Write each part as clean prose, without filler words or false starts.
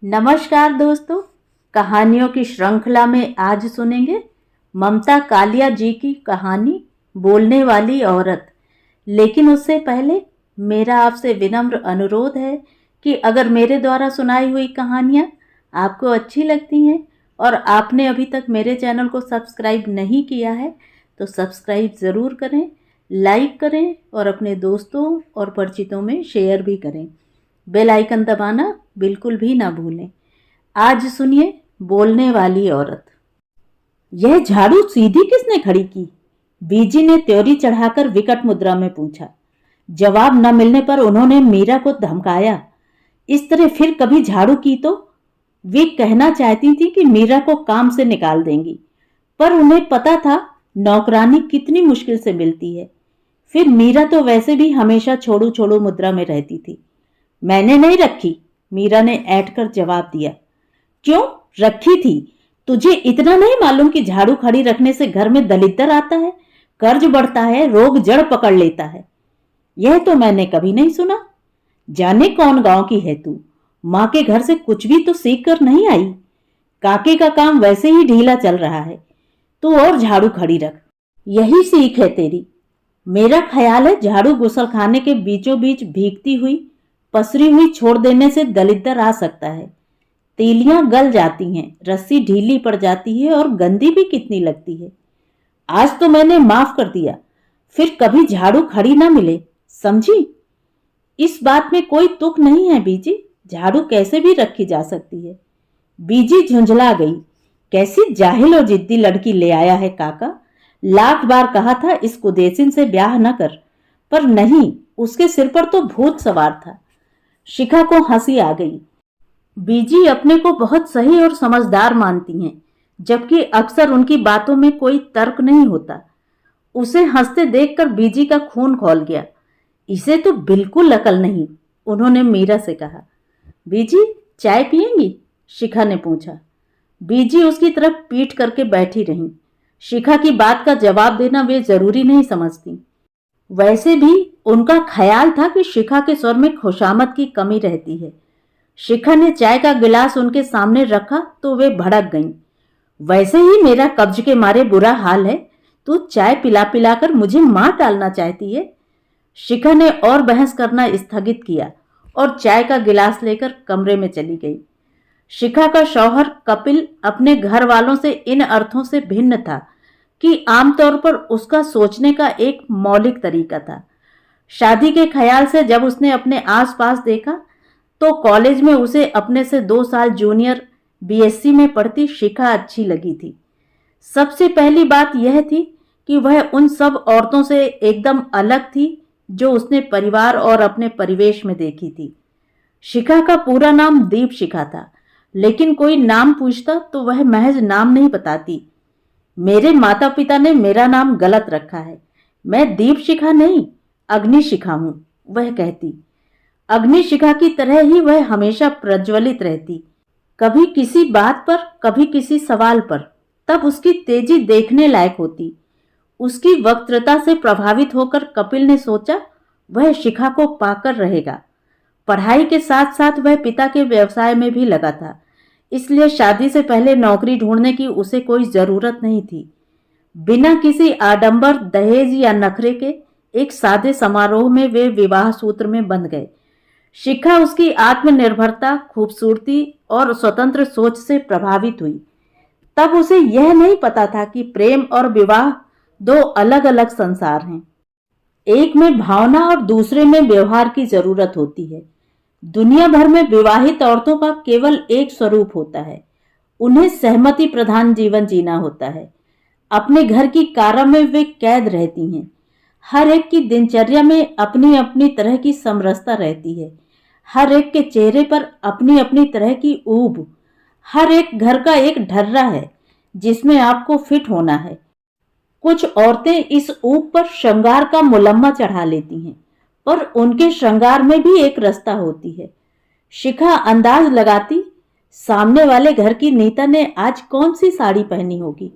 नमस्कार दोस्तों। कहानियों की श्रृंखला में आज सुनेंगे ममता कालिया जी की कहानी बोलने वाली औरत। लेकिन उससे पहले मेरा आपसे विनम्र अनुरोध है कि अगर मेरे द्वारा सुनाई हुई कहानियाँ आपको अच्छी लगती हैं और आपने अभी तक मेरे चैनल को सब्सक्राइब नहीं किया है तो सब्सक्राइब ज़रूर करें, लाइक करें और अपने दोस्तों और परिचितों में शेयर भी करें। बेल आइकन दबाना बिल्कुल भी ना भूलें। आज सुनिए बोलने वाली औरत। यह झाड़ू सीधी किसने खड़ी की? बीजी ने त्योरी चढ़ाकर विकट मुद्रा में पूछा। जवाब न मिलने पर उन्होंने मीरा को धमकाया, इस तरह फिर कभी झाड़ू की तो? वे कहना चाहती थी कि मीरा को काम से निकाल देंगी, पर उन्हें पता था नौकरानी कितनी मुश्किल से मिलती है। फिर मीरा तो वैसे भी हमेशा छोड़ू छोड़ू मुद्रा में रहती थी। मैंने नहीं रखी, मीरा ने ऐंठ कर जवाब दिया। क्यों रखी थी? तुझे इतना नहीं मालूम कि झाड़ू खड़ी रखने से घर में दलिद्दर आता है, कर्ज बढ़ता है, रोग जड़ पकड़ लेता है? यह तो मैंने कभी नहीं सुना। जाने कौन गांव की है तू? माँ के घर से कुछ भी तो सीख कर नहीं आई। काके का काम वैसे ही ढीला चल रहा है, तू और झाड़ू खड़ी रख, यही सीख है तेरी। मेरा ख्याल है झाड़ू गुसलखाने के बीचों बीच भीगती हुई पसरी हुई छोड़ देने से दलिद्दर आ सकता है। तीलियां गल जाती हैं, रस्सी ढीली पड़ जाती है और गंदी भी कितनी लगती है। आज तो मैंने माफ कर दिया, फिर कभी झाड़ू खड़ी ना मिले, समझी? इस बात में कोई तुक नहीं है बीजी, झाड़ू कैसे भी रखी जा सकती है। बीजी झुंझला गई। कैसी जाहिल और जिद्दी लड़की ले आया है काका। लाख बार कहा था इस कुदेसिन से ब्याह न कर, पर नहीं, उसके सिर पर तो भूत सवार था। शिखा को हंसी आ गई। बीजी अपने को बहुत सही और समझदार मानती हैं, जबकि अक्सर उनकी बातों में कोई तर्क नहीं होता। उसे हंसते देखकर बीजी का खून खौल गया। इसे तो बिल्कुल अकल नहीं, उन्होंने मीरा से कहा। बीजी चाय पिएंगी? शिखा ने पूछा। बीजी उसकी तरफ पीठ करके बैठी रहीं। शिखा की बात का जवाब देना वे जरूरी नहीं समझती। वैसे भी उनका ख्याल था कि शिखा के स्वर में खुशामद की कमी रहती है। शिखा ने चाय का गिलास उनके सामने रखा तो वे भड़क गईं। वैसे ही मेरा कब्ज के मारे बुरा हाल है, तू चाय पिला पिलाकर मुझे मार डालना चाहती है। शिखा ने और बहस करना स्थगित किया और चाय का गिलास लेकर कमरे में चली गई। शिखा का शौहर कपिल अपने घर वालों से इन अर्थों से भिन्न था कि आमतौर पर उसका सोचने का एक मौलिक तरीका था। शादी के ख्याल से जब उसने अपने आसपास देखा तो कॉलेज में उसे अपने से 2 साल जूनियर बीएससी में पढ़ती शिखा अच्छी लगी थी। सबसे पहली बात यह थी कि वह उन सब औरतों से एकदम अलग थी जो उसने परिवार और अपने परिवेश में देखी थी। शिखा का पूरा नाम दीप शिखा था, लेकिन कोई नाम पूछता तो वह महज नाम नहीं बताती। मेरे माता पिता ने मेरा नाम गलत रखा है, मैं दीप शिखा नहीं, अग्नि शिखा हूं, वह कहती। अग्नि शिखा की तरह ही वह हमेशा प्रज्वलित रहती, कभी किसी बात पर, कभी किसी सवाल पर, तब उसकी तेजी देखने लायक होती। उसकी वक्तृता से प्रभावित होकर कपिल ने सोचा वह शिखा को पाकर रहेगा। पढ़ाई के साथ साथ वह पिता के व्यवसाय में भी लगा था, इसलिए शादी से पहले नौकरी ढूंढने की उसे कोई जरूरत नहीं थी। बिना किसी आडंबर, दहेज या नखरे के एक सादे समारोह में वे विवाह सूत्र में बंध गए। शिखा उसकी आत्मनिर्भरता, खूबसूरती और स्वतंत्र सोच से प्रभावित हुई। तब उसे यह नहीं पता था कि प्रेम और विवाह 2 अलग अलग संसार हैं। एक में भावना और दूसरे में व्यवहार की जरूरत होती है। दुनिया भर में विवाहित औरतों का केवल एक स्वरूप होता है, उन्हें सहमति प्रधान जीवन जीना होता है। अपने घर की कारा में वे कैद रहती हैं। हर एक की दिनचर्या में अपनी अपनी तरह की समरसता रहती है, हर एक के चेहरे पर अपनी अपनी तरह की ऊब। हर एक घर का एक ढर्रा है जिसमें आपको फिट होना है। कुछ औरतें इस ऊब पर श्रृंगार का मुलम्मा चढ़ा लेती हैं, पर उनके श्रृंगार में भी एक रास्ता होती है। शिखा अंदाज लगाती, सामने वाले घर की नीता ने आज कौन सी साड़ी पहनी होगी,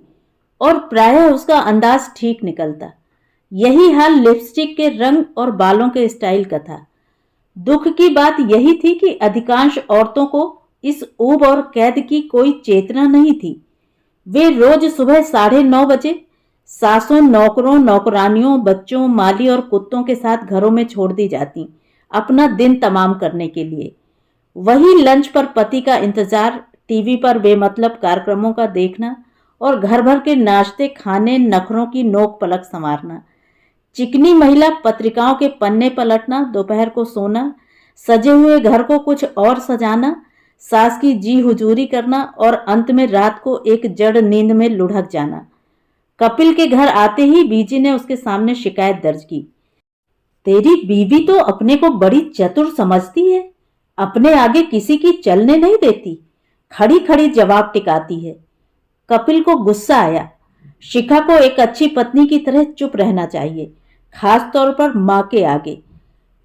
और प्रायः उसका अंदाज ठीक निकलता। यही हाल लिपस्टिक के रंग और बालों के स्टाइल का था। दुख की बात यही थी कि अधिकांश औरतों को इस ऊब और कैद की कोई चेतना नहीं थी। वे रोज सुबह 9:30 बजे सासों, नौकरों, नौकरानियों, बच्चों, माली और कुत्तों के साथ घरों में छोड़ दी जाती, अपना दिन तमाम करने के लिए। वही लंच पर पति का इंतजार, टीवी पर बेमतलब कार्यक्रमों का देखना और घर भर के नाश्ते खाने, नखरों की नोक पलक संवारना। चिकनी महिला पत्रिकाओं के पन्ने पलटना, दोपहर को सोना, सजे हुए घर को कुछ और सजाना, सास की जी हुजूरी करना और अंत में रात को एक जड़ नींद में लुढ़क जाना। कपिल के घर आते ही बीजी ने उसके सामने शिकायत दर्ज की। तेरी बीवी तो अपने को बड़ी चतुर समझती है, अपने आगे किसी की चलने नहीं देती, खड़ी खड़ी जवाब टिकाती है। कपिल को गुस्सा आया। शिखा को एक अच्छी पत्नी की तरह चुप रहना चाहिए, खास तौर पर माँ के आगे।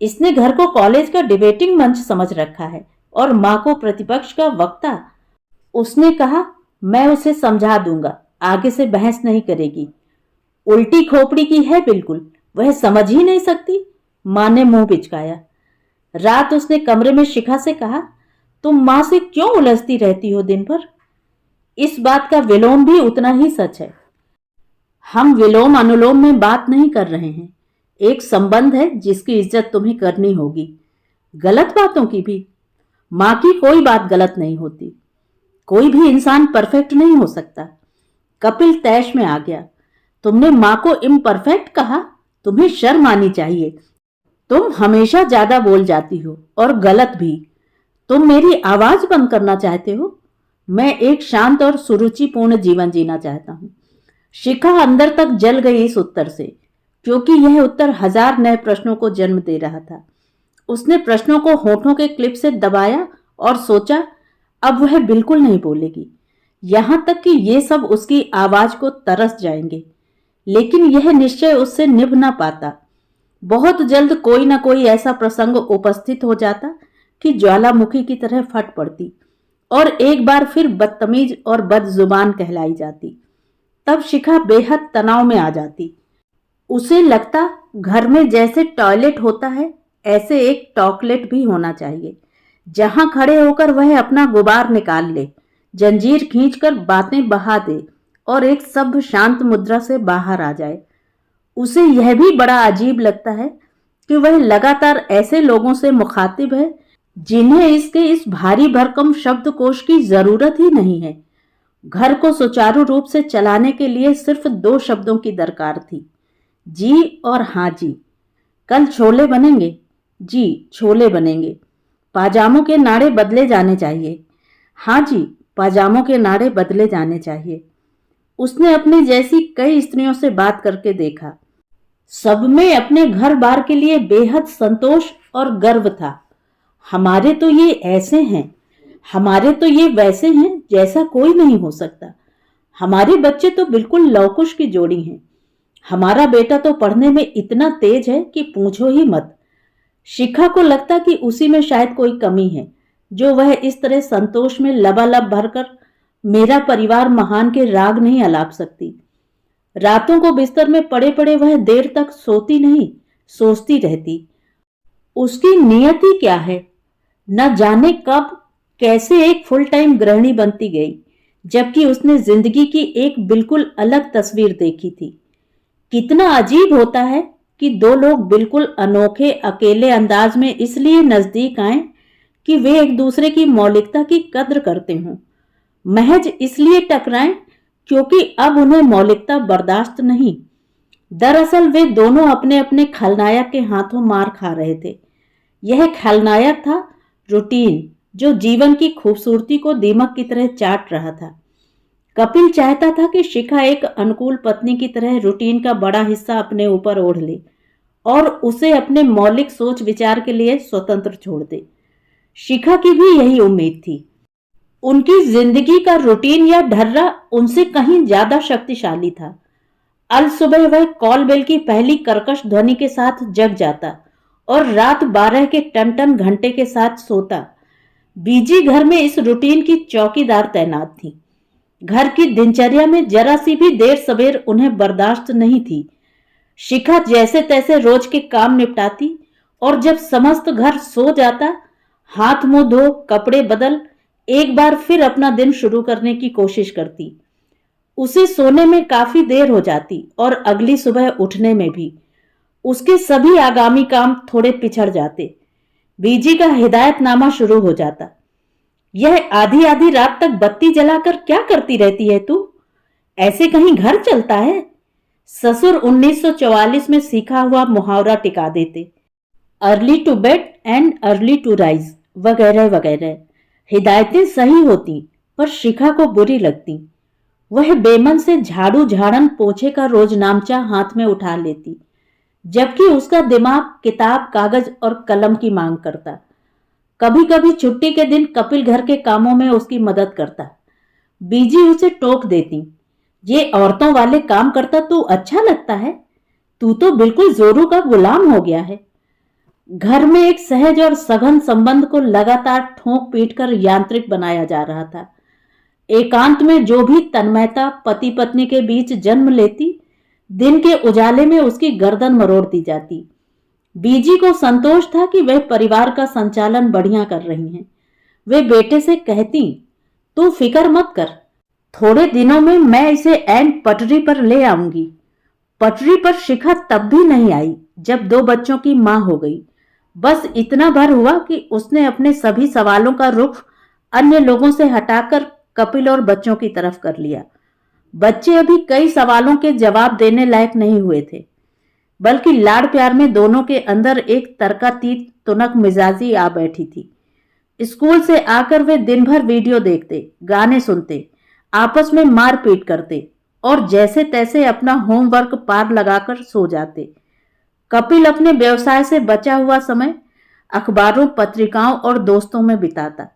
इसने घर को कॉलेज का डिबेटिंग मंच समझ रखा है और माँ को प्रतिपक्ष का वक्ता। उसने कहा, मैं उसे समझा दूंगा, आगे से बहस नहीं करेगी। उल्टी खोपड़ी की है बिल्कुल, वह समझ ही नहीं सकती। माँ ने मुंह बिचकाया। रात उसने कमरे में शिखा से कहा, तुम माँ से क्यों उलझती रहती हो दिन भर? इस बात का विलोम भी उतना ही सच है। हम विलोम अनुलोम में बात नहीं कर रहे हैं। एक संबंध है जिसकी इज्जत तुम्हें करनी होगी, गलत बातों की भी। माँ की कोई बात गलत नहीं होती। कोई भी इंसान परफेक्ट नहीं हो सकता। कपिल तैश में आ गया। तुमने माँ को इम्परफेक्ट कहा? तुम्हें शर्म आनी चाहिए। तुम हमेशा ज्यादा बोल जाती हो और गलत भी। तुम मेरी आवाज बंद करना चाहते हो? मैं एक शांत और सुरुचिपूर्ण जीवन जीना चाहता हूं। शिखा अंदर तक जल गई इस उत्तर से, क्योंकि यह उत्तर 1000 नए प्रश्नों को जन्म दे रहा था। उसने प्रश्नों को होठों के क्लिप से दबाया और सोचा, अब वह बिल्कुल नहीं बोलेगी, यहां तक कि ये सब उसकी आवाज को तरस जाएंगे। लेकिन यह निश्चय उससे निभ ना पाता। बहुत जल्द कोई ना कोई ऐसा प्रसंग उपस्थित हो जाता कि ज्वालामुखी की तरह फट पड़ती और एक बार फिर बदतमीज और बदजुबान कहलाई जाती। तब शिखा बेहद तनाव में आ जाती। उसे लगता घर में जैसे टॉयलेट होता है, ऐसे एक टॉकलेट भी होना चाहिए, जहां खड़े होकर वह अपना गुबार निकाल ले, जंजीर खींचकर बातें बहा दे और एक सभ्य शांत मुद्रा से बाहर आ जाए। उसे यह भी बड़ा अजीब लगता है कि वह लगातार ऐसे लोगों से मुखातिब है जिन्हें इसके इस भारी भरकम शब्दकोश की जरूरत ही नहीं है। घर को सुचारू रूप से चलाने के लिए सिर्फ 2 शब्दों की दरकार थी, जी और हाँ जी। कल छोले बनेंगे? जी, छोले बनेंगे। पाजामों के नाड़े बदले जाने चाहिए। हाँ जी, पाजामों के नाड़े बदले जाने चाहिए। उसने अपने जैसी कई स्त्रियों से बात करके देखा। सब में अपने घर बार के लिए बेहद संतोष और गर्व था। हमारे तो ये ऐसे हैं, हमारे तो ये वैसे हैं, जैसा कोई नहीं हो सकता। हमारे बच्चे तो बिल्कुल लवकुश की जोड़ी हैं। हमारा बेटा तो पढ़ने में इतना तेज है कि पूछो ही मत। शिखा को लगता कि उसी में शायद कोई कमी है, जो वह इस तरह संतोष में लबालब भरकर मेरा परिवार महान के राग नहीं अलाप सकती। रातों को बिस्तर में पड़े पड़े वह देर तक सोती नहीं, सोचती रहती। उसकी नियति क्या है? न जाने कब कैसे एक फुल टाइम गृहिणी बनती गई, जबकि उसने जिंदगी की एक बिल्कुल अलग तस्वीर देखी थी। कितना अजीब होता है कि 2 लोग बिल्कुल अनोखे अकेले अंदाज में इसलिए नजदीक आए कि वे एक दूसरे की मौलिकता की कद्र करते हों, महज इसलिए टकराएं क्योंकि अब उन्हें मौलिकता बर्दाश्त नहीं। दरअसल वे दोनों अपने अपने खलनायक के हाथों मार खा रहे थे। यह खलनायक था रूटीन, जो जीवन की खूबसूरती को दीमक की तरह चाट रहा था। कपिल चाहता था कि शिखा एक अनुकूल पत्नी की तरह रूटीन का बड़ा हिस्सा अपने ऊपर ओढ़ ले और उसे अपने मौलिक सोच विचार के लिए स्वतंत्र छोड़ दे। शिखा की भी यही उम्मीद थी। उनकी जिंदगी का रूटीन या ढर्रा उनसे कहीं ज्यादा शक्तिशाली था। अल सुबह वह कॉल बेल की पहली कर्कश ध्वनि के साथ जग जाता और रात 12 के टन टन घंटे के साथ सोता। बीजी घर में इस रूटीन की चौकीदार तैनात थी। घर की दिनचर्या में जरा सी भी देर सवेर उन्हें बर्दाश्त नहीं थी। शिखा जैसे तैसे रोज के काम निपटाती और जब समस्त घर सो जाता, हाथ मुंह धो, कपड़े बदल, एक बार फिर अपना दिन शुरू करने की कोशिश करती। उसे सोने में काफी देर हो जाती और अगली सुबह उठने में भी। उसके सभी आगामी काम थोड़े पिछड़ जाते। बीजी का हिदायतनामा शुरू हो जाता। यह आधी आधी रात तक बत्ती जलाकर क्या करती रहती है तू? ऐसे कहीं घर चलता है? ससुर 1944 में सीखा हुआ मुहावरा टिका देते, early to bed and early to rise वगैरह वगैरह। हिदायतें सही होती पर शिखा को बुरी लगती। वह बेमन से झाड़ू झाड़न पोछे का रोजनामचा हाथ में उठा लेती, जबकि उसका दिमाग किताब कागज और कलम की मांग करता। कभी कभी छुट्टी के दिन कपिल घर के कामों में उसकी मदद करता। बीजी उसे टोक देती, ये औरतों वाले काम करता तू अच्छा लगता है? तू तो बिल्कुल जोरू का गुलाम हो गया है। घर में एक सहज और सघन संबंध को लगातार ठोक पीट कर यांत्रिक बनाया जा रहा था। एकांत में जो भी तन्मयता पति पत्नी के बीच जन्म लेती, दिन के उजाले में उसकी गर्दन मरोड़ दी जाती। बीजी को संतोष था कि वह परिवार का संचालन बढ़िया कर रही हैं। वे बेटे से कहती, तू फिक्र मत कर, थोड़े दिनों में मैं इसे ऐन पटरी पर ले आऊंगी। पटरी पर शिखा तब भी नहीं आई जब 2 बच्चों की मां हो गई। बस इतना भर हुआ कि उसने अपने सभी सवालों का रुख अन्य लोगों से हटाकर कपिल और बच्चों की तरफ कर लिया। बच्चे अभी कई सवालों के जवाब देने लायक नहीं हुए थे, बल्कि लाड़ प्यार में दोनों के अंदर एक तर्कातीत तुनक मिजाजी आ बैठी थी। स्कूल से आकर वे दिन भर वीडियो देखते, गाने सुनते, आपस में मारपीट करते और जैसे तैसे अपना होमवर्क पार लगाकर सो जाते। कपिल अपने व्यवसाय से बचा हुआ समय अखबारों, पत्रिकाओं और दोस्तों में बिताता।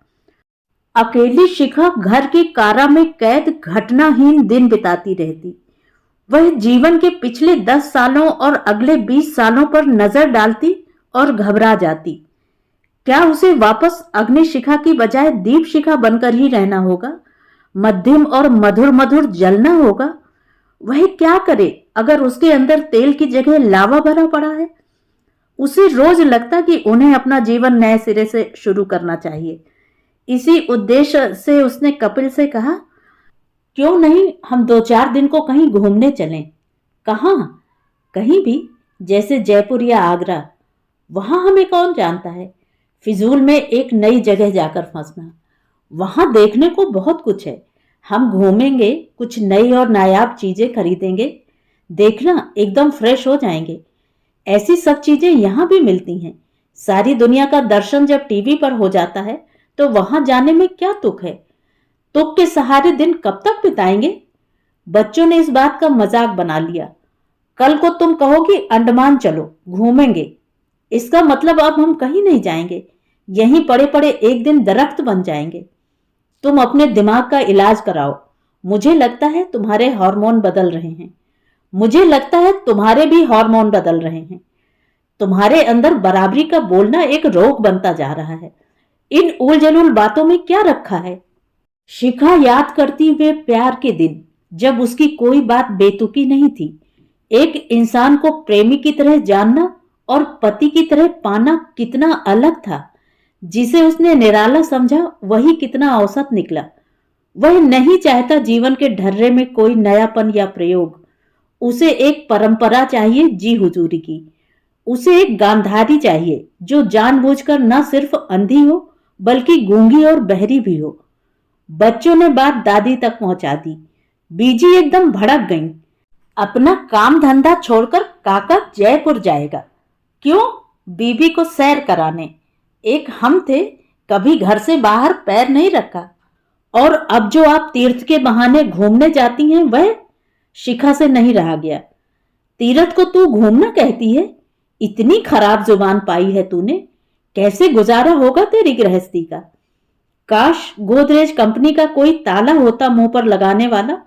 अकेली शिखा घर की कारा में कैद घटनाहीन दिन बिताती रहती। वह जीवन के पिछले 10 सालों और अगले 20 सालों पर नजर डालती और घबरा जाती। क्या उसे वापस अग्नि शिखा की बजाय दीप शिखा बनकर ही रहना होगा? मध्यम और मधुर मधुर जलना होगा? वह क्या करे अगर उसके अंदर तेल की जगह लावा भरा पड़ा है? उसे रोज लगता कि उन्हें अपना जीवन नए सिरे से शुरू करना चाहिए। इसी उद्देश्य से उसने कपिल से कहा, क्यों नहीं हम 2-4 दिन को कहीं घूमने चलें? कहाँ? कहीं भी, जैसे जयपुर या आगरा। वहां हमें कौन जानता है? फिजूल में एक नई जगह जाकर फंसना। वहां देखने को बहुत कुछ है। हम घूमेंगे, कुछ नई और नायाब चीजें खरीदेंगे, देखना एकदम फ्रेश हो जाएंगे। ऐसी सब चीजें यहां भी मिलती हैं। सारी दुनिया का दर्शन जब टीवी पर हो जाता है तो वहां जाने में क्या तुक है? तुक के सहारे दिन कब तक बिताएंगे? बच्चों ने इस बात का मजाक बना लिया। कल को तुम कहो कि अंडमान चलो, घूमेंगे। इसका मतलब अब हम कहीं नहीं जाएंगे, यहीं पड़े पड़े एक दिन दरख्त बन जाएंगे। तुम अपने दिमाग का इलाज कराओ। मुझे लगता है तुम्हारे हार्मोन बदल रहे हैं। मुझे लगता है तुम्हारे भी हार्मोन बदल रहे हैं। तुम्हारे अंदर बराबरी का बोलना एक रोग बनता जा रहा है। इन उलझुल बातों में क्या रखा है? शिखा याद करती वे प्यार के दिन जब उसकी कोई बात बेतुकी नहीं थी। एक इंसान को प्रेमी की तरह जानना और पति की तरह पाना कितना अलग था। जिसे उसने निराला समझा वही कितना औसत निकला। वह नहीं चाहता जीवन के ढर्रे में कोई नयापन या प्रयोग। उसे एक परंपरा चाहिए जी हुजूरी की। उसे एक गांधारी चाहिए जो जानबूझकर न सिर्फ अंधी हो बल्कि गूंगी और बहरी भी हो। बच्चों ने बात दादी तक पहुंचा दी। बीजी एकदम भड़क गई। अपना काम धंधा छोड़कर काका जयपुर जाएगा। क्यों? बीबी को सैर कराने। एक हम थे, कभी घर से बाहर पैर नहीं रखा। और अब जो आप तीर्थ के बहाने घूमने जाती हैं वह? शिखा से नहीं रहा गया। तीर्थ को तू घूमना कहती है? इतनी खराब जुबान पाई है तूने। कैसे गुजारा होगा तेरी गृहस्थी का? काश गोदरेज कंपनी का कोई ताला होता मुंह पर लगाने वाला,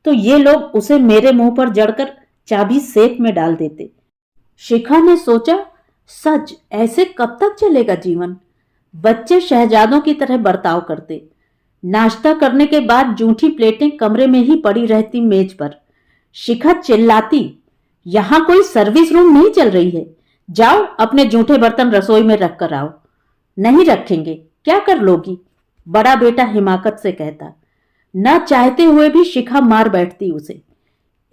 तो ये लोग उसे मेरे मुंह पर जड़कर चाबी सेफ में डाल देते। शिखा ने सोचा, सच ऐसे कब तक चलेगा जीवन? बच्चे शहजादों की तरह बर्ताव करते। नाश्ता करने के बाद जूठी प्लेटें कमरे में ही पड़ी रहती मेज पर। शिखा चिल्लाती, यहां कोई सर्विस रूम नहीं चल रही है। जाओ अपने जूठे बर्तन रसोई में रख कर आओ। नहीं रखेंगे, क्या कर लोगी? बड़ा बेटा हिमाकत से कहता। न चाहते हुए भी शिखा मार बैठती उसे।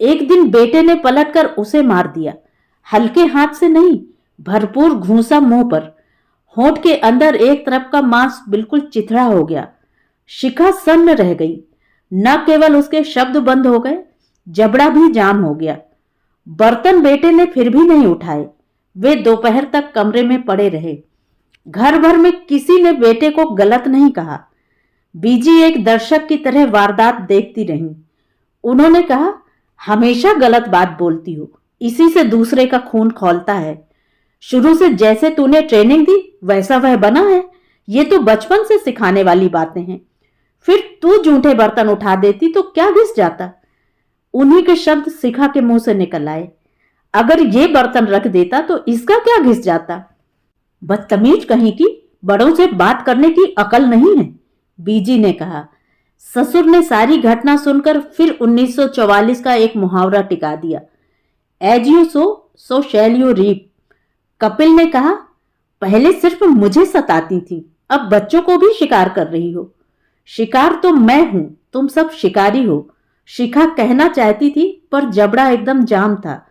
एक दिन बेटे ने पलटकर उसे मार दिया, हल्के हाथ से नहीं, भरपूर घूंसा मुंह पर। होंठ के अंदर एक तरफ का मांस बिल्कुल चिथड़ा हो गया। शिखा सन्न रह गई। न केवल उसके शब्द बंद हो गए, जबड़ा भी जाम हो गया। बर्तन बेटे ने फिर भी नहीं उठाए। वे दोपहर तक कमरे में पड़े रहे। घर भर में किसी ने बेटे को गलत नहीं कहा। बीजी एक दर्शक की तरह वारदात देखती रही। उन्होंने कहा, हमेशा गलत बात बोलती हो, इसी से दूसरे का खून खौलता है। शुरू से जैसे तूने ट्रेनिंग दी वैसा वह बना है। ये तो बचपन से सिखाने वाली बातें हैं। फिर तू जूठे बर्तन उठा देती तो क्या घिस जाता? उन्हीं के शब्द शिखा के मुंह से निकल आए। अगर ये बर्तन रख देता तो इसका क्या घिस जाता? बदतमीज कहीं की, बड़ों से बात करने की अकल नहीं है, बीजी ने कहा। ससुर ने सारी घटना सुनकर फिर 1944 का एक मुहावरा टिका दिया, as you sow shall you reap. Kapil ने कहा, पहले सिर्फ मुझे सताती थी, अब बच्चों को भी शिकार कर रही हो। शिकार तो मैं हूं, तुम सब शिकारी हो, शिखा कहना चाहती थी, पर जबड़ा एकदम जाम था।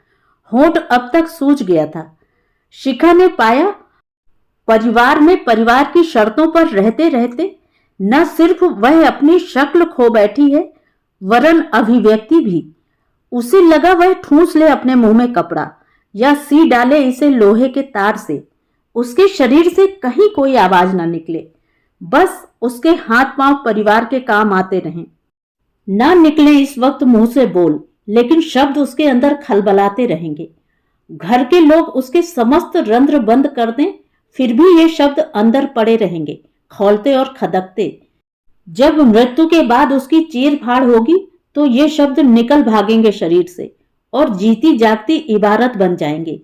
होंठ अब तक सूज गया था। शिखा ने पाया, परिवार में परिवार की शर्तों पर रहते रहते न सिर्फ वह अपनी शक्ल खो बैठी है, वरन अभिव्यक्ति भी। उसे लगा वह ठूंस ले अपने मुंह में कपड़ा या सी डाले इसे लोहे के तार से। उसके शरीर से कहीं कोई आवाज ना निकले, बस उसके हाथ पांव परिवार के काम आते रहें। ना निकले इस वक्त मुंह से बोल, लेकिन शब्द उसके अंदर खलबलाते रहेंगे। घर के लोग उसके समस्त रंध्र बंद कर दें, फिर भी ये शब्द अंदर पड़े रहेंगे, खौलते और खदकते। जब मृत्यु के बाद उसकी चीर फाड़ होगी तो ये शब्द निकल भागेंगे शरीर से और जीती जागती इबारत बन जाएंगे।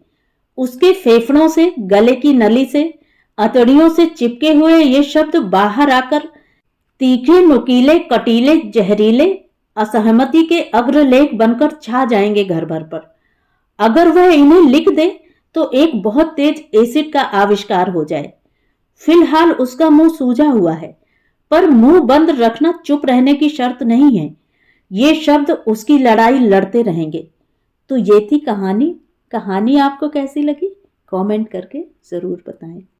उसके फेफड़ों से, गले की नली से, अतड़ियों से चिपके हुए ये शब्द बाहर आकर तीखे, नुकीले, कटीले, जहरीले, असहमति के अग्रलेख बनकर छा जाएंगे घर भर पर। अगर वह इन्हें लिख दे तो एक बहुत तेज एसिड का आविष्कार हो जाए। फिलहाल उसका मुंह सूजा हुआ है, पर मुंह बंद रखना चुप रहने की शर्त नहीं है। ये शब्द उसकी लड़ाई लड़ते रहेंगे। तो ये थी कहानी। कहानी आपको कैसी लगी? कमेंट करके जरूर बताएं।